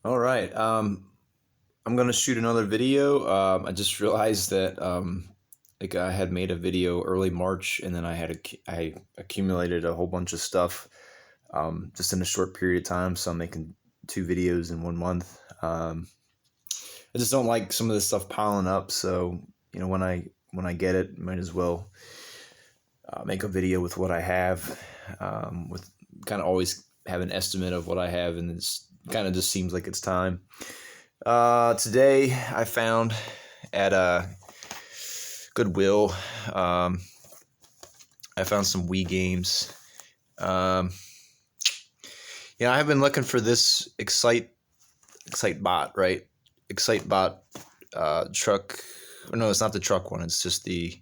All right. I'm gonna shoot another video. I just realized that like I had made a video early March, and then I accumulated a whole bunch of stuff just in a short period of time. So I'm making two videos in 1 month. I just don't like some of this stuff piling up. So when I get it, might as well make a video with what I have. With kind of always have an estimate of what I have, and it's kind of just seems like it's time. Today I found at Goodwill. Um, I found some Wii games. Um, I've been looking for this Excitebot, right? Excitebot truck. Or no, it's not the truck one. It's just the.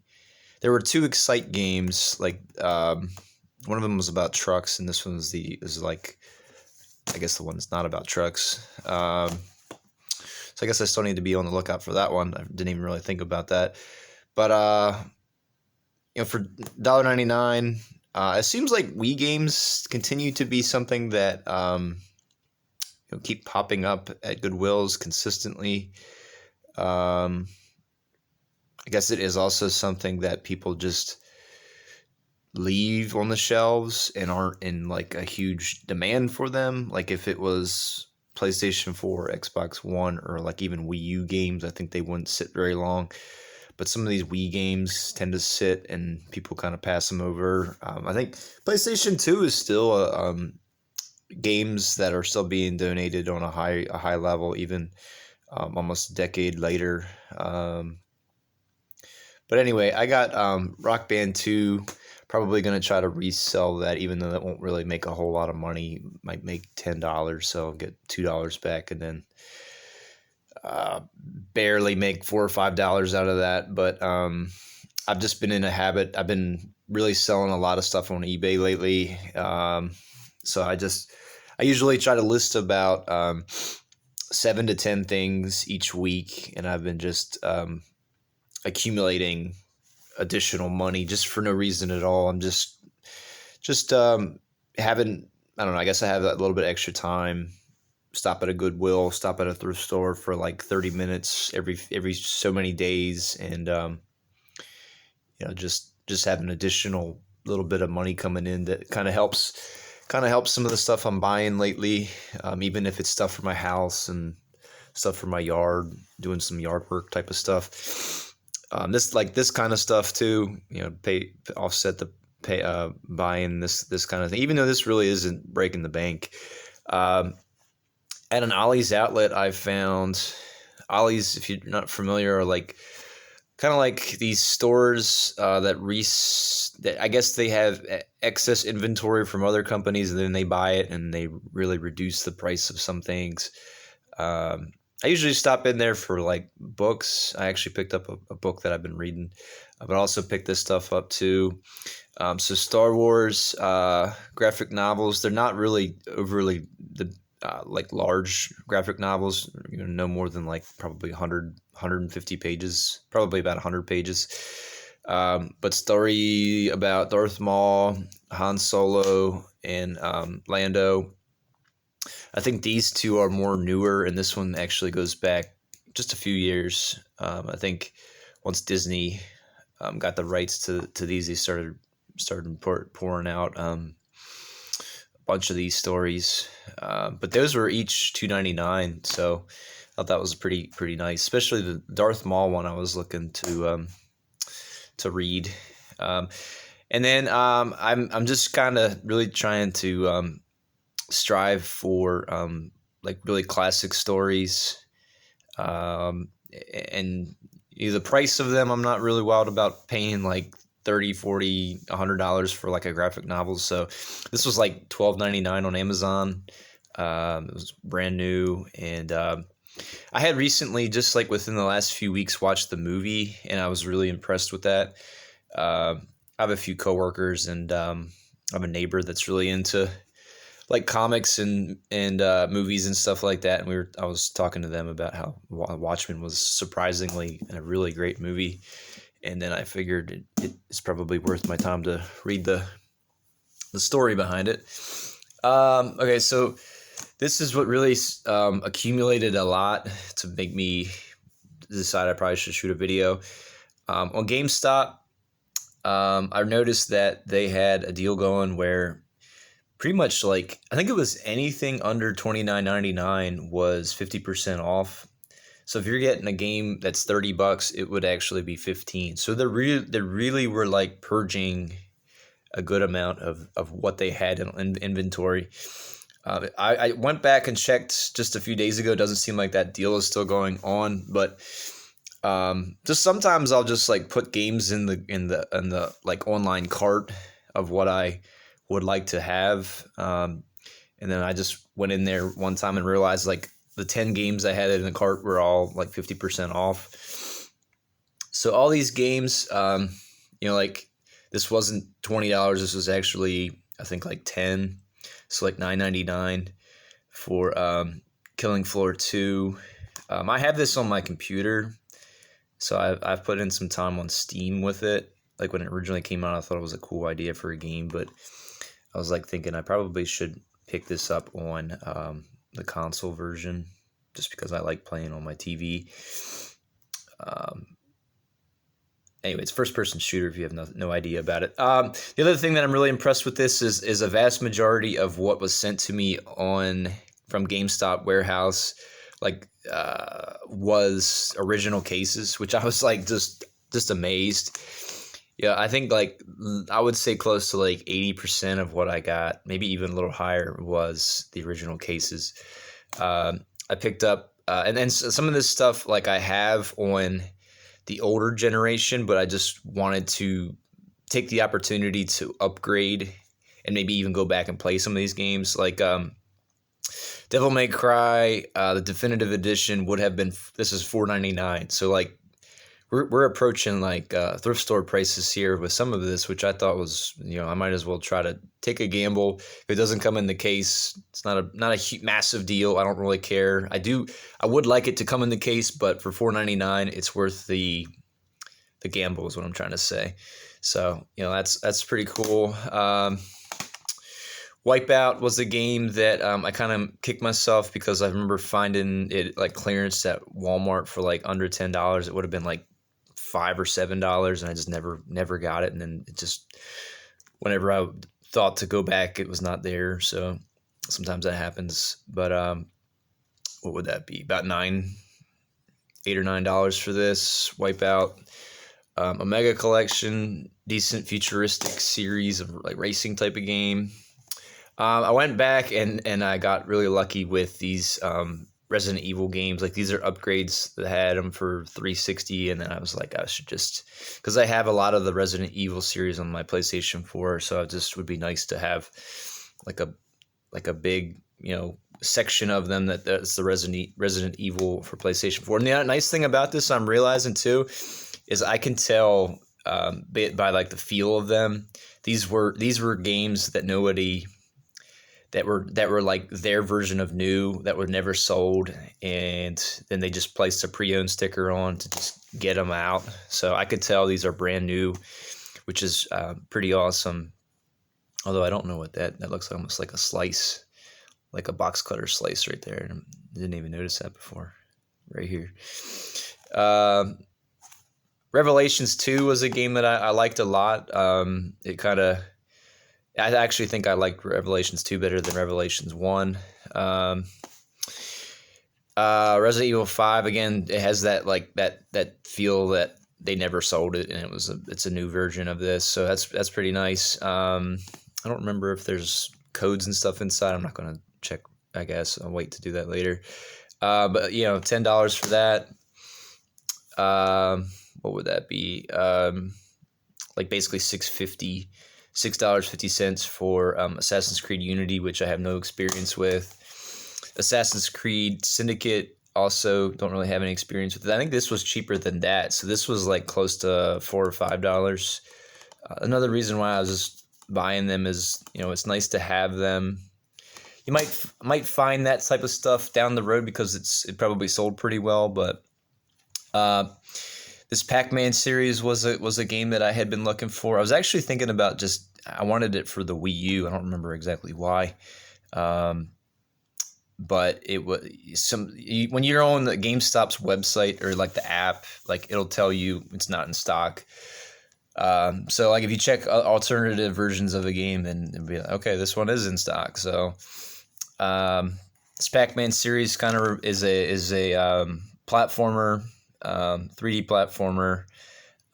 There were two Excite games. Like one of them was about trucks, and this one is like I guess the one that's not about trucks. So I guess I still need to be on the lookout for that one. I didn't even really think about that. But for $1.99, it seems like Wii games continue to be something that keep popping up at Goodwills consistently. Um, I guess it is also something that people just leave on the shelves and aren't in like a huge demand for them. Like if it was PlayStation 4, Xbox One, or like even Wii U games, I think they wouldn't sit very long. But some of these Wii games tend to sit and people kind of pass them over. I think PlayStation 2 is still games that are still being donated on a high level, even almost a decade later. But anyway, I got Rock Band 2. Probably going to try to resell that, even though that won't really make a whole lot of money. Might make $10, so I'll get $2 back, and then barely make $4 or $5 out of that. But I've just been in a habit. I've been really selling a lot of stuff on eBay lately. So I usually try to list about 7 to 10 things each week, and I've been just accumulating additional money just for no reason at all. I'm just having, I don't know, I guess I have a little bit extra time. Stop at a Goodwill, stop at a thrift store for like 30 minutes every so many days, and just have an additional little bit of money coming in that kind of helps some of the stuff I'm buying lately, even if it's stuff for my house and stuff for my yard, doing some yard work type of stuff. This kind of stuff too, pay offset the pay buying this kind of thing. Even though this really isn't breaking the bank. Um, at an Ollie's outlet, I found Ollie's. If you're not familiar, are like kind of like these stores that I guess they have excess inventory from other companies, and then they buy it and they really reduce the price of some things. I usually stop in there for like books. I actually picked up a book that I've been reading, but I also picked this stuff up too. So Star Wars graphic novels, they're not really overly the like large graphic novels, no more than like probably 150 pages, probably about 100 pages. But story about Darth Maul, Han Solo, and Lando. I think these two are more newer, and this one actually goes back just a few years. I think once Disney got the rights to these, they started pouring out a bunch of these stories. But those were each $2.99, so I thought that was pretty nice, especially the Darth Maul one. I was looking to read, and then I'm just kind of really trying to strive for like really classic stories, um, and the price of them I'm not really wild about paying like 30, 40, $100 for like a graphic novel. So this was like $12.99 on Amazon. It was brand new, and I had recently, just like within the last few weeks, watched the movie, and I was really impressed with that. I have a few coworkers, and I have a neighbor that's really into like comics and movies and stuff like that. And I was talking to them about how Watchmen was surprisingly a really great movie. And then I figured it's probably worth my time to read the story behind it. Okay, so This is what really accumulated a lot to make me decide I probably should shoot a video. On GameStop, I've noticed that they had a deal going where pretty much like I think it was anything under $29.99 was 50% off. So if you're getting a game that's $30, it would actually be 15. So they really were like purging a good amount of what they had in inventory. I went back and checked just a few days ago. It doesn't seem like that deal is still going on, but just sometimes I'll just like put games in the like online cart of what I would like to have, and then I just went in there one time and realized like the 10 games I had in the cart were all like 50% off. So all these games, like this wasn't $20. This was actually I think like 10. So like $9.99 for Killing Floor 2. I have this on my computer, so I've put in some time on Steam with it. Like when it originally came out, I thought it was a cool idea for a game, but I was like thinking I probably should pick this up on the console version just because I like playing on my TV. Anyway, it's first-person shooter if you have no idea about it. The other thing that I'm really impressed with this is a vast majority of what was sent to me from GameStop warehouse, was original cases, which I was like just amazed. Yeah, I think like I would say close to like 80% of what I got, maybe even a little higher, was the original cases. I picked up, and then some of this stuff like I have on the older generation, but I just wanted to take the opportunity to upgrade and maybe even go back and play some of these games. Like Devil May Cry, the definitive edition would have been, this is $4.99. So like we're approaching like thrift store prices here with some of this, which I thought was, I might as well try to take a gamble. If it doesn't come in the case, it's not a massive deal. I don't really care. I would like it to come in the case, but for $4.99, it's worth the gamble is what I'm trying to say. So, that's pretty cool. Wipeout was a game that I kind of kicked myself because I remember finding it like clearance at Walmart for like under $10. It would have been like $5 or $7, and I just never got it. And then it just, whenever I thought to go back, it was not there. So sometimes that happens. But what would that be? About $8 or $9 for this Wipeout. Omega Collection, decent futuristic series of like racing type of game. I went back and I got really lucky with these Resident Evil games. Like these are upgrades that had them for 360, and then I was like, I should just, because I have a lot of the Resident Evil series on my PlayStation 4, so it just would be nice to have like a big section of them that's the Resident Evil for PlayStation 4. And the nice thing about this, I'm realizing too, is I can tell by like the feel of them. These were games that nobody. That were like their version of new that were never sold, and then they just placed a pre-owned sticker on to just get them out. So I could tell these are brand new, which is pretty awesome. Although I don't know what that looks like, almost like a slice, like a box cutter slice right there. I didn't even notice that before, right here. Revelations 2 was a game that I liked a lot. I actually think I like Revelations 2 better than Revelations 1. Resident Evil 5, again, it has that like that feel that they never sold it, and it's a new version of this, so that's pretty nice. I don't remember if there's codes and stuff inside. I'm not going to check, I guess. I'll wait to do that later. But $10 for that. What would that be? Like basically $6.50 for Assassin's Creed Unity, which I have no experience with. Assassin's Creed Syndicate, also don't really have any experience with it. I think this was cheaper than that, so this was like close to $4 or $5. Another reason why I was just buying them is, it's nice to have them. You might find that type of stuff down the road because it probably sold pretty well, but this Pac-Man series was a game that I had been looking for. I was actually thinking about I wanted it for the Wii U. I don't remember exactly why. but it was when you're on the GameStop's website or like the app, like it'll tell you it's not in stock. So like if you check alternative versions of a game, then it'll be like, okay, this one is in stock. So this Pac-Man series kind of is a platformer, 3D platformer.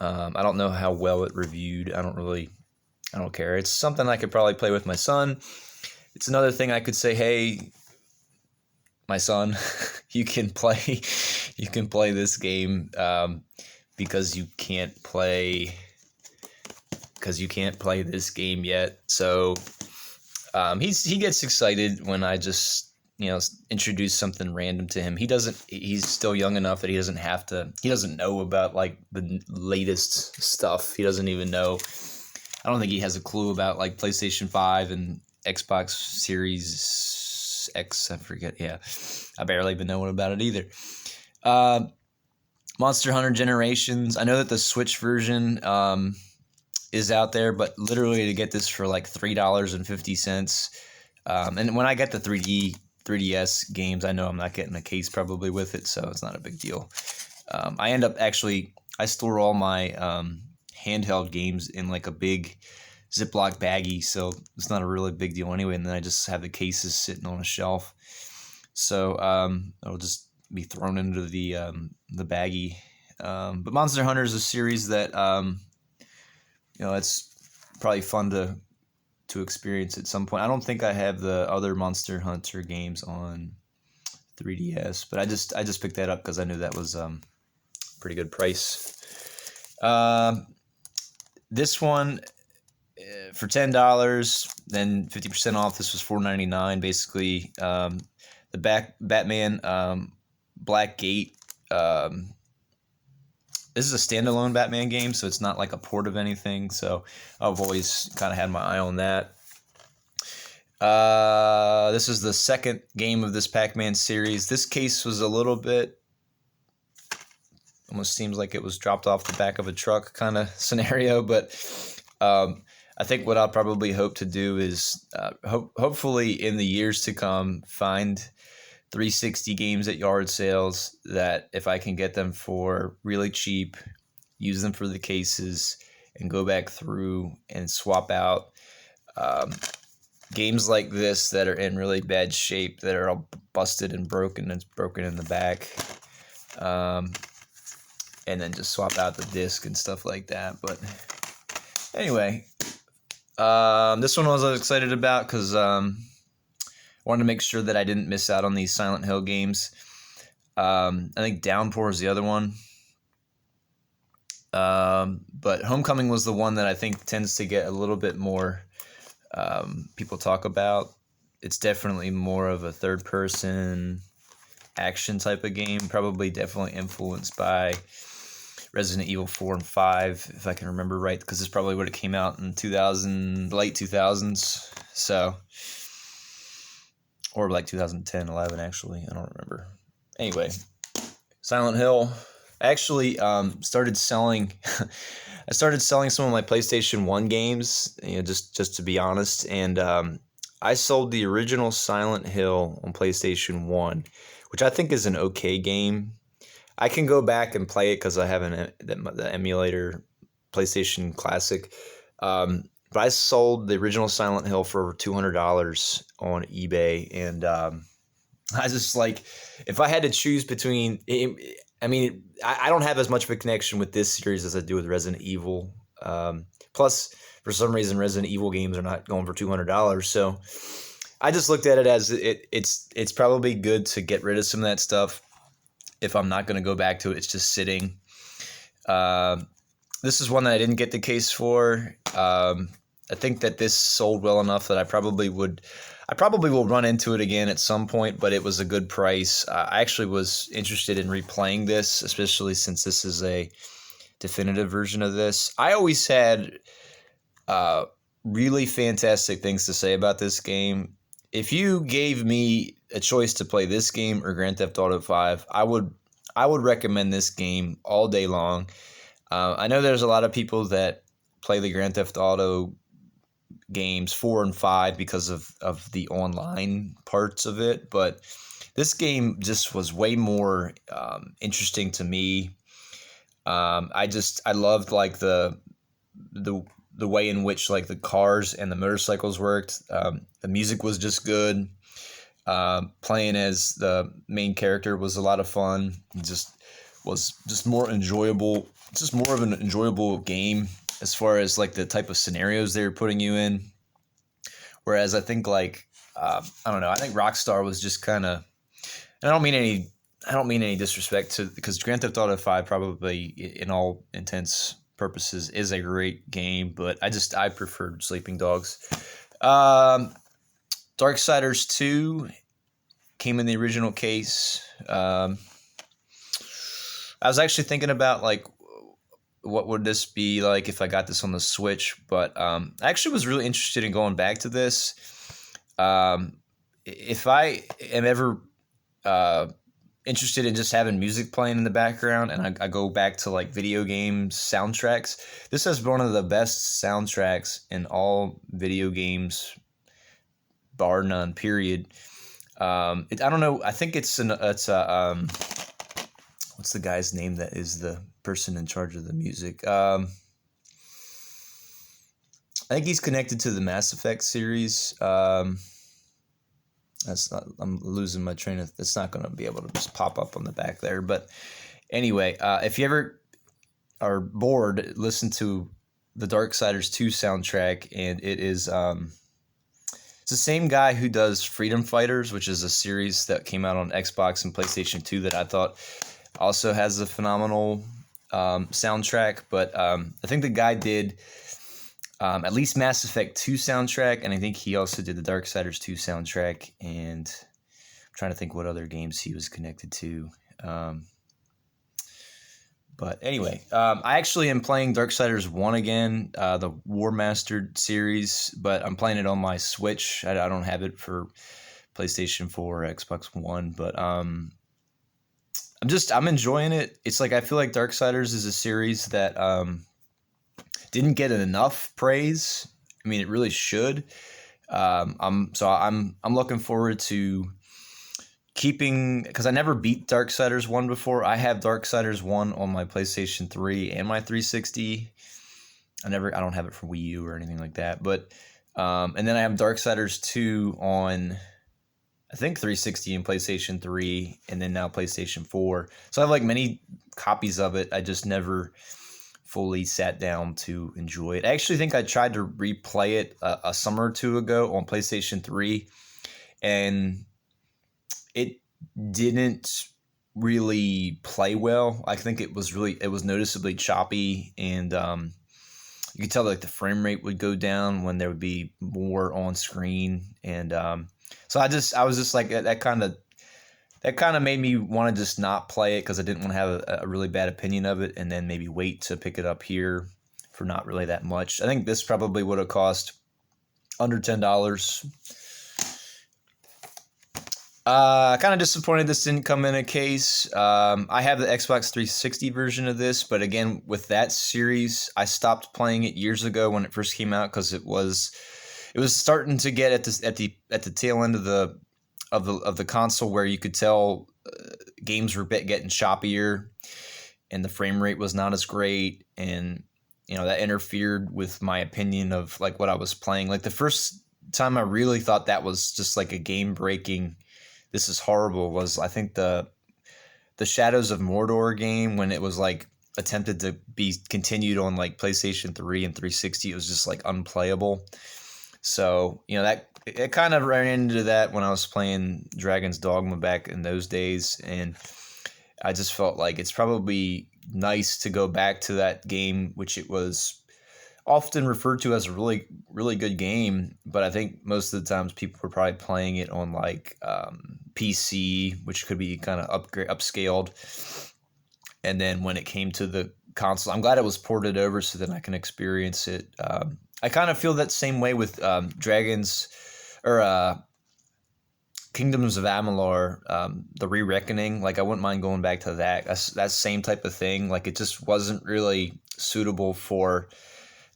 I don't know how well it reviewed. I don't care. It's something I could probably play with my son. It's another thing I could say, hey, my son, you can play this game because you can't play this game yet. So he gets excited when I just introduce something random to him. He's still young enough that he doesn't know about like the latest stuff. He doesn't even know. I don't think he has a clue about like PlayStation 5 and Xbox Series X. I forget. Yeah, I barely even know about it either. Monster Hunter Generations. I know that the Switch version is out there, but literally to get this for like $3.50. And when I get the 3DS games, I know I'm not getting a case probably with it, so it's not a big deal. I store all my handheld games in like a big Ziploc baggie, so it's not a really big deal anyway. And then I just have the cases sitting on a shelf, so it'll just be thrown into the baggie. But Monster Hunter is a series that it's probably fun to experience at some point. I don't think I have the other Monster Hunter games on 3DS, but I just picked that up because I knew that was pretty good price. This one for $10, then 50% off. This was $4.99. Basically, the Batman Black Gate. This is a standalone Batman game, so it's not like a port of anything. So I've always kind of had my eye on that. This is the second game of this Pac-Man series. This case was a little bit, almost seems like it was dropped off the back of a truck kind of scenario. But I think what I'll probably hope to do is hopefully in the years to come find 360 games at yard sales that if I can get them for really cheap, use them for the cases, and go back through and swap out games like this that are in really bad shape, that are all busted and broken. It's broken in the back. And then just swap out the disc and stuff like that. But anyway, this one I was excited about because I wanted to make sure that I didn't miss out on these Silent Hill games. I think Downpour is the other one. But Homecoming was the one that I think tends to get a little bit more people talk about. It's definitely more of a third-person action type of game. Probably definitely influenced by Resident Evil 4 and 5, if I can remember right, because it's probably what it came out in late 2000s. So, or like 2010, 11 actually. I don't remember. Anyway, Silent Hill. I actually started selling. I started selling some of my PlayStation 1 games, just to be honest, and I sold the original Silent Hill on PlayStation 1, which I think is an okay game. I can go back and play it because I have the emulator PlayStation Classic. But I sold the original Silent Hill for over $200 on eBay, and I just like, if I had to choose between, I don't have as much of a connection with this series as I do with Resident Evil. Plus, for some reason, Resident Evil games are not going for $200. So I just looked at it as it's probably good to get rid of some of that stuff. If I'm not going to go back to it, it's just sitting. This is one that I didn't get the case for. I think that this sold well enough that I probably will run into it again at some point, but it was a good price. I actually was interested in replaying this, especially since this is a definitive version of this. I always had really fantastic things to say about this game. If you gave me a choice to play this game or Grand Theft Auto 5, I would recommend this game all day long. I know there's a lot of people that play the Grand Theft Auto games 4 and 5 because of the online parts of it, but this game just was way more interesting to me. I loved like the the way in which like the cars and the motorcycles worked. The music was just good. Playing as the main character was a lot of fun. It just was just more enjoyable. Just more of an enjoyable game as far as like the type of scenarios they were putting you in. Whereas I think like I don't know. I think Rockstar was just kind of. I don't mean any disrespect to, because Grand Theft Auto 5 probably in all intents purposes is a great game, but I preferred Sleeping Dogs. Darksiders 2 came in the original case. I was actually thinking about like what would this be like if I got this on the Switch, but I actually was really interested in going back to this. If I am ever interested in just having music playing in the background, and I go back to like video games soundtracks, this has one of the best soundtracks in all video games, bar none, period. I don't know. I think it's what's the guy's name that is the person in charge of the music? I think he's connected to the Mass Effect series. That's not. I'm losing my train of. It's not going to be able to just pop up on the back there. But anyway, if you ever are bored, listen to the Darksiders 2 soundtrack, and it is it's the same guy who does Freedom Fighters, which is a series that came out on Xbox and PlayStation 2 that I thought also has a phenomenal soundtrack. But I think the guy did at least Mass Effect 2 soundtrack, and I think he also did the Darksiders 2 soundtrack, and I'm trying to think what other games he was connected to. But anyway, I actually am playing Darksiders 1 again, the War Mastered series, but I'm playing it on my Switch. I don't have it for PlayStation 4 or Xbox One, but I'm enjoying it. It's like I feel like Darksiders is a series that didn't get enough praise. I mean, it really should. I'm looking forward to keeping, because I never beat Darksiders 1 before. I have Darksiders 1 on my PlayStation 3 and my 360. I don't have it for Wii U or anything like that. But and then I have Darksiders 2 on, I think, 360 and PlayStation 3, and then now PlayStation 4. So I have like many copies of it. I just never fully sat down to enjoy it. I actually think I tried to replay it a summer or two ago on PlayStation 3, and it didn't really play well. I think it was noticeably choppy, and you could tell like the frame rate would go down when there would be more on screen, and so I was just like that kind of made me want to just not play it, because I didn't want to have a really bad opinion of it, and then maybe wait to pick it up here for not really that much. I think this probably would have cost under $10. Kind of disappointed this didn't come in a case. I have the Xbox 360 version of this, but again, with that series, I stopped playing it years ago when it first came out, because it was starting to get at the tail end of the console, where you could tell games were getting choppier, and the frame rate was not as great, and that interfered with my opinion of like what I was playing. Like the first time I really thought that was just like a game breaking, this is horrible, was I think the Shadows of Mordor game, when it was like attempted to be continued on like PlayStation 3 and 360. It was just like unplayable. So that it kind of ran into that when I was playing Dragon's Dogma back in those days, and I just felt like it's probably nice to go back to that game, which it was often referred to as a really, really good game, but I think most of the times people were probably playing it on like PC, which could be kind of upscaled. And then when it came to the console, I'm glad it was ported over so that I can experience it. I kind of feel that same way with Kingdoms of Amalur, the Re-Reckoning. Like I wouldn't mind going back to that. That's same type of thing. Like it just wasn't really suitable for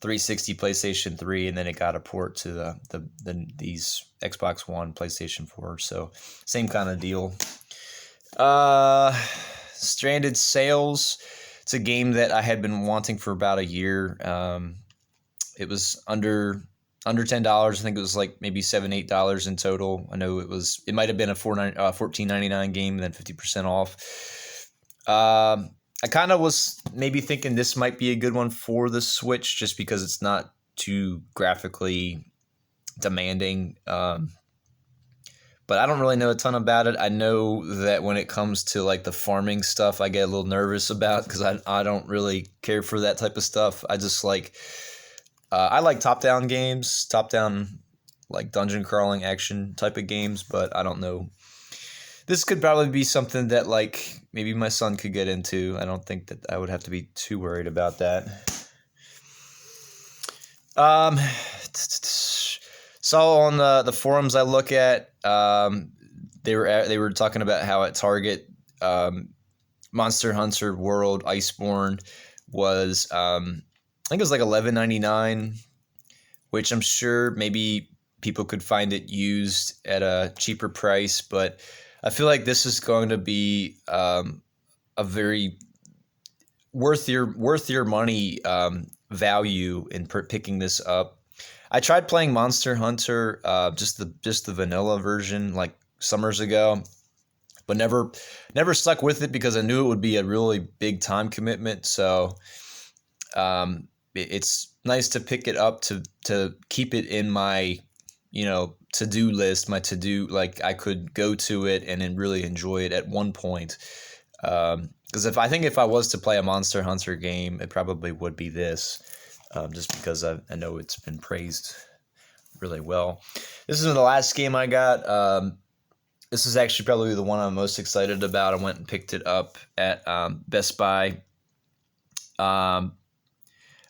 360, PlayStation 3, and then it got a port to these Xbox One, PlayStation 4. So same kind of deal. Stranded Sales. It's a game that I had been wanting for about a year. It was under $10. I think it was like maybe $7-8 in total. I know it might have been a $14.99 game and then 50% off. I kind of was maybe thinking this might be a good one for the Switch just because it's not too graphically demanding. But I don't really know a ton about it. I know that when it comes to like the farming stuff, I get a little nervous about because I don't really care for that type of stuff. I just like I like top-down games, top-down like dungeon crawling action type of games, but I don't know. This could probably be something that like maybe my son could get into. I don't think that I would have to be too worried about that. So on the forums I look at, they were talking about how at Target, Monster Hunter World Iceborne was I think it was like $11.99, which I'm sure maybe people could find it used at a cheaper price, but I feel like this is going to be a very worth your money value in picking this up. I tried playing Monster Hunter, just the vanilla version, like summers ago, but never stuck with it because I knew it would be a really big time commitment. So it's nice to pick it up to keep it in my to-do list, my to-do, like I could go to it and then really enjoy it at one point. Because if I was to play a Monster Hunter game, it probably would be this. Just because I know it's been praised really well. This is the last game I got. This is actually probably the one I'm most excited about. I went and picked it up at Best Buy. I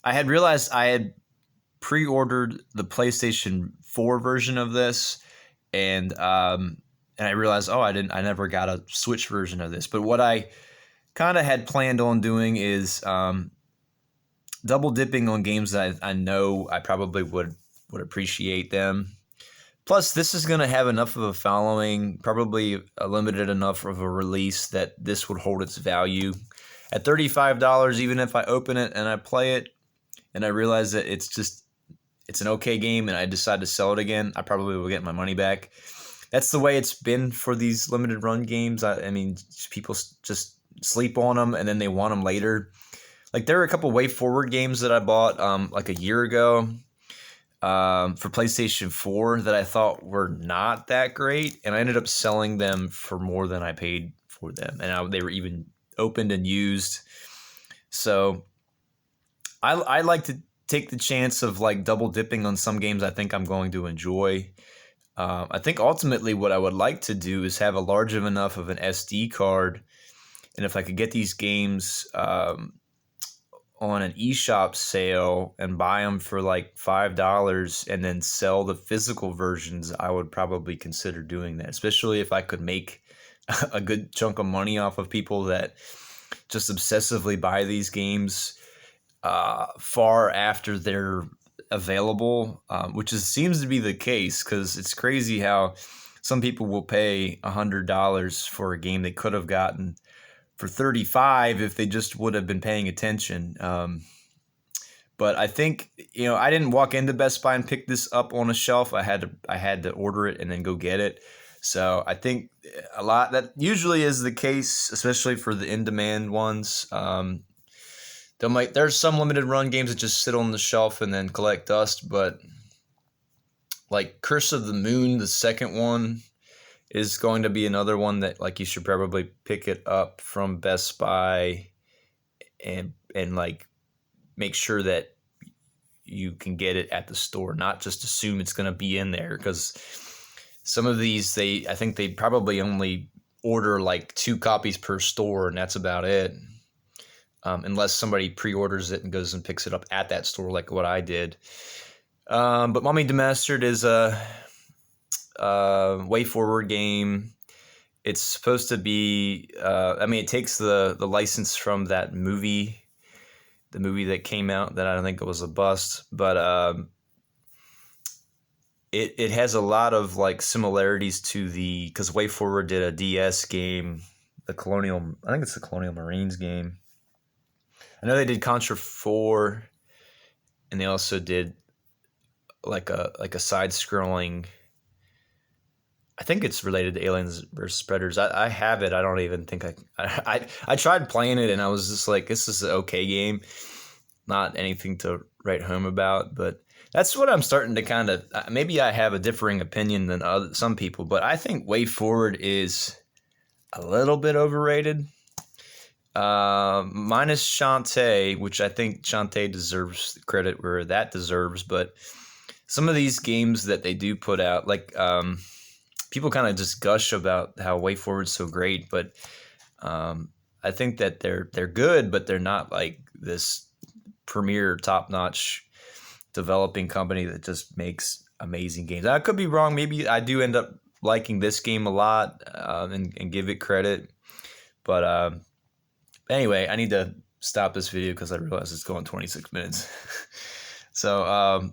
had realized I had pre-ordered the PlayStation 4 version of this, and I realized, I never got a Switch version of this. But what I kind of had planned on doing is double dipping on games that I know I probably would appreciate them. Plus, this is going to have enough of a following, probably a limited enough of a release that this would hold its value. At $35, even if I open it and I play it and I realize that it's an okay game and I decide to sell it again, I probably will get my money back. That's the way it's been for these limited run games. I mean, people just sleep on them and then they want them later. Like there were a couple Way Forward games that I bought like a year ago for PlayStation 4 that I thought were not that great, and I ended up selling them for more than I paid for them, and they were even opened and used. So I like to take the chance of like double dipping on some games I think I'm going to enjoy. I think ultimately what I would like to do is have a large enough of an SD card, and if I could get these games on an eShop sale and buy them for like $5 and then sell the physical versions, I would probably consider doing that, especially if I could make a good chunk of money off of people that just obsessively buy these games far after they're available, which seems to be the case, because it's crazy how some people will pay $100 for a game they could have gotten for $35 if they just would have been paying attention. But I think, I didn't walk into Best Buy and pick this up on a shelf. I had to order it and then go get it. So I think that usually is the case, especially for the in-demand ones. There's some limited run games that just sit on the shelf and then collect dust, but like Curse of the Moon, the second one, is going to be another one that like you should probably pick it up from Best Buy and like make sure that you can get it at the store, not just assume it's going to be in there, because some of these I think they probably only order like 2 copies per store, and that's about it, unless somebody pre-orders it and goes and picks it up at that store like what I did. But Mummy Demastered is a Way Forward game. It's supposed to be it takes the license from that movie the movie that came out that I don't think it was a bust, but it has a lot of like similarities to because WayForward did a DS game, I think it's the Colonial Marines game. I know they did Contra 4, and they also did like a side scrolling. I think it's related to Aliens versus Predators. I have it. I don't even think I tried playing it, and I was just like, this is an okay game, not anything to write home about. But that's what I'm starting to kind of. Maybe I have a differing opinion than some people, but I think WayForward is a little bit overrated. Minus Shantae, which I think Shantae deserves the credit where that deserves, but some of these games that they do put out, like people kind of just gush about how WayForward's so great, but I think that they're good, but they're not like this premier top-notch developing company that just makes amazing games. I could be wrong. Maybe I do end up liking this game a lot and give it credit, but anyway, I need to stop this video because I realize it's going 26 minutes. So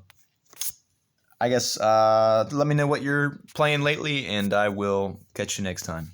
I guess let me know what you're playing lately, and I will catch you next time.